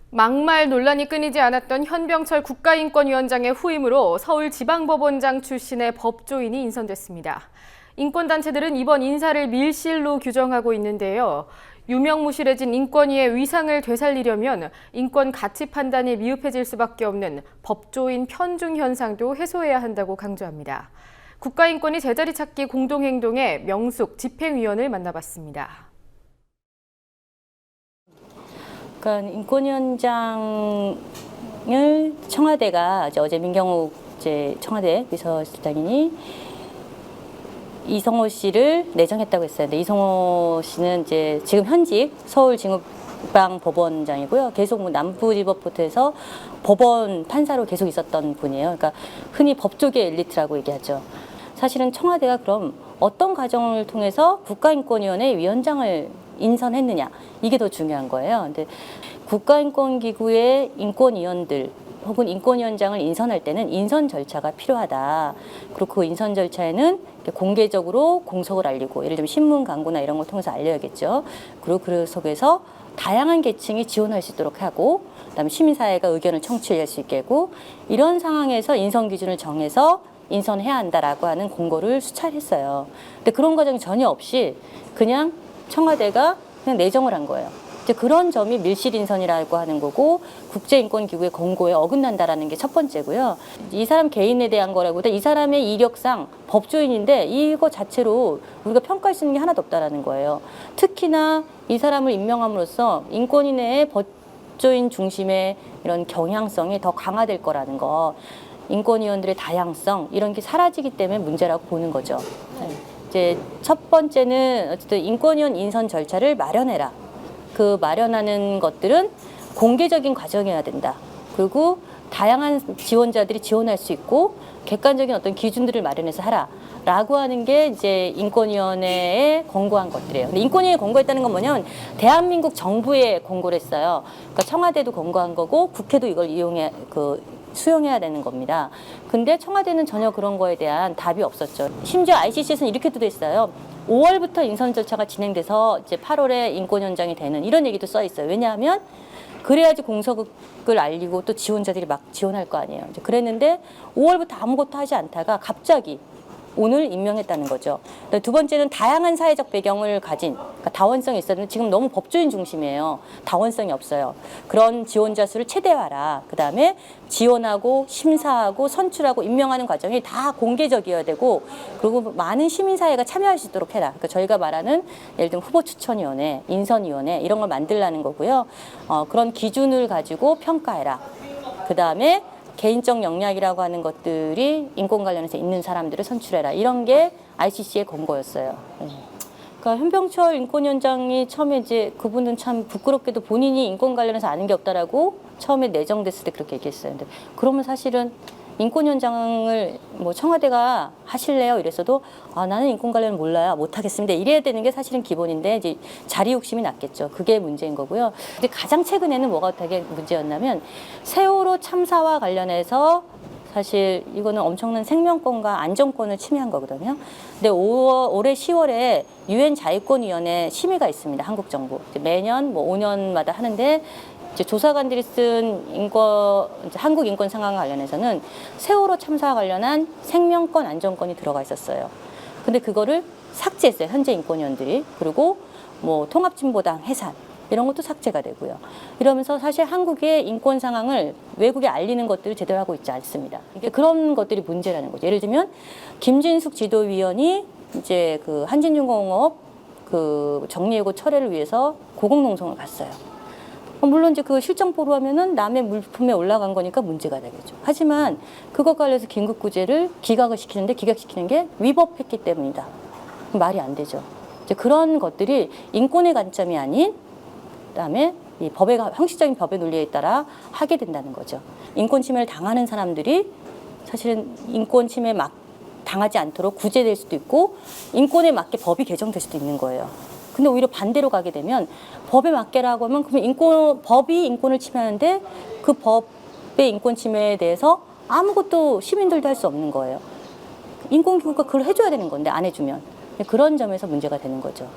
막말 논란이 끊이지 않았던 현병철 국가인권위원장의 후임으로 서울지방법원장 출신의 법조인이 인선됐습니다. 인권단체들은 이번 인사를 밀실로 규정하고 있는데요. 유명무실해진 인권위의 위상을 되살리려면 인권 가치 판단이 미흡해질 수밖에 없는 법조인 편중 현상도 해소해야 한다고 강조합니다. 국가인권위 제자리 찾기 공동행동의 명숙 집행위원을 만나봤습니다. 그러니까 인권위원장을 청와대가 어제 민경욱 청와대 비서실장이 이성호 씨를 내정했다고 했어요. 근데 이성호 씨는 지금 현직 서울지방법원장이고요. 계속 남부지법부터해서 법원 판사로 계속 있었던 분이에요. 그러니까 흔히 법조계 엘리트라고 얘기하죠. 사실은 청와대가 그럼 어떤 과정을 통해서 국가인권위원회 위원장을 인선했느냐, 이게 더 중요한 거예요. 근데 국가인권기구의 인권위원들 혹은 인권위원장을 인선할 때는 인선 절차가 필요하다. 그리고 그 인선 절차에는 공개적으로 공석을 알리고, 예를 들면 신문 광고나 이런 걸 통해서 알려야겠죠. 그리고 그 속에서 다양한 계층이 지원할 수 있도록 하고, 그다음에 시민사회가 의견을 청취할 수 있게 하고, 이런 상황에서 인선 기준을 정해서 인선해야 한다라고 하는 공고를 수차했어요. 근데 그런 과정이 전혀 없이 그냥 청와대가 그냥 내정을 한 거예요. 이제 그런 점이 밀실 인선이라고 하는 거고, 국제인권기구의 권고에 어긋난다라는 게 첫 번째고요. 이 사람 개인에 대한 거라고, 이 사람의 이력상 법조인인데 이거 자체로 우리가 평가할 수 있는 게 하나도 없다라는 거예요. 특히나 이 사람을 임명함으로써 인권위내의 법조인 중심의 이런 경향성이 더 강화될 거라는 거, 인권위원들의 다양성 이런 게 사라지기 때문에 문제라고 보는 거죠. 이제 첫 번째는 어쨌든 인권위원 인선 절차를 마련해라. 그 마련하는 것들은 공개적인 과정이어야 된다. 그리고 다양한 지원자들이 지원할 수 있고 객관적인 어떤 기준들을 마련해서 하라라고 하는 게 이제 인권위원회에 권고한 것들이에요. 근데 인권위에 권고했다는 건 뭐냐면 대한민국 정부에 권고를 했어요. 그러니까 청와대도 권고한 거고 국회도 이걸 수용해야 되는 겁니다. 근데 청와대는 전혀 그런 거에 대한 답이 없었죠. 심지어 ICC에서는 이렇게도 됐어요. 5월부터 인선 절차가 진행돼서 이제 8월에 인권위원장이 되는 이런 얘기도 써 있어요. 왜냐하면 그래야지 공석을 알리고 또 지원자들이 막 지원할 거 아니에요. 이제 그랬는데 5월부터 아무것도 하지 않다가 갑자기 오늘 임명했다는 거죠. 두 번째는 다양한 사회적 배경을 가진, 그러니까 다원성이 있었는데 지금 너무 법조인 중심이에요. 다원성이 없어요. 그런 지원자 수를 최대화하라. 그다음에 지원하고 심사하고 선출하고 임명하는 과정이 다 공개적이어야 되고, 그리고 많은 시민사회가 참여할 수 있도록 해라. 그러니까 저희가 말하는 예를 들면 후보추천위원회, 인선위원회 이런 걸 만들라는 거고요. 그런 기준을 가지고 평가해라. 그다음에 개인적 역량이라고 하는 것들이 인권 관련해서 있는 사람들을 선출해라. 이런 게 ICC의 권고였어요. 그러니까 현병철 인권위원장이 처음에 그분은 참 부끄럽게도 본인이 인권 관련해서 아는 게 없다라고 처음에 내정됐을 때 그렇게 얘기했어요. 근데 그러면 사실은 인권위원장을 청와대가 하실래요? 이랬어도 나는 인권 관련은 몰라요. 못하겠습니다. 이래야 되는 게 사실은 기본인데 이제 자리 욕심이 났겠죠. 그게 문제인 거고요. 근데 가장 최근에는 뭐가 되게 문제였냐면 세월호 참사와 관련해서 사실 이거는 엄청난 생명권과 안전권을 침해한 거거든요. 근데 올해 10월에 유엔 자유권위원회 심의가 있습니다. 한국 정부. 매년 5년마다 하는데 조사관들이 쓴 한국 인권 상황과 관련해서는 세월호 참사와 관련한 생명권, 안전권이 들어가 있었어요. 근데 그거를 삭제했어요. 현재 인권위원들이. 그리고 통합진보당 해산 이런 것도 삭제가 되고요. 이러면서 사실 한국의 인권 상황을 외국에 알리는 것들을 제대로 하고 있지 않습니다. 그런 것들이 문제라는 거죠. 예를 들면 김진숙 지도위원이 이제 한진중공업 정리해고 철회를 위해서 고공농성을 갔어요. 물론 이제 그 실정 보루하면은 남의 물품에 올라간 거니까 문제가 되겠죠. 하지만 그것과 관련해서 긴급구제를 기각시키는 게 위법했기 때문이다. 말이 안 되죠. 이제 그런 것들이 인권의 관점이 아닌 그다음에 이 형식적인 법의 논리에 따라 하게 된다는 거죠. 인권 침해를 당하는 사람들이 사실은 인권 침해 당하지 않도록 구제될 수도 있고 인권에 맞게 법이 개정될 수도 있는 거예요. 근데 오히려 반대로 가게 되면 법에 맞게라고 하면 그러면 법이 인권을 침해하는데 그 법의 인권 침해에 대해서 아무것도 시민들도 할 수 없는 거예요. 인권기구가 그걸 해줘야 되는 건데 안 해주면 그런 점에서 문제가 되는 거죠.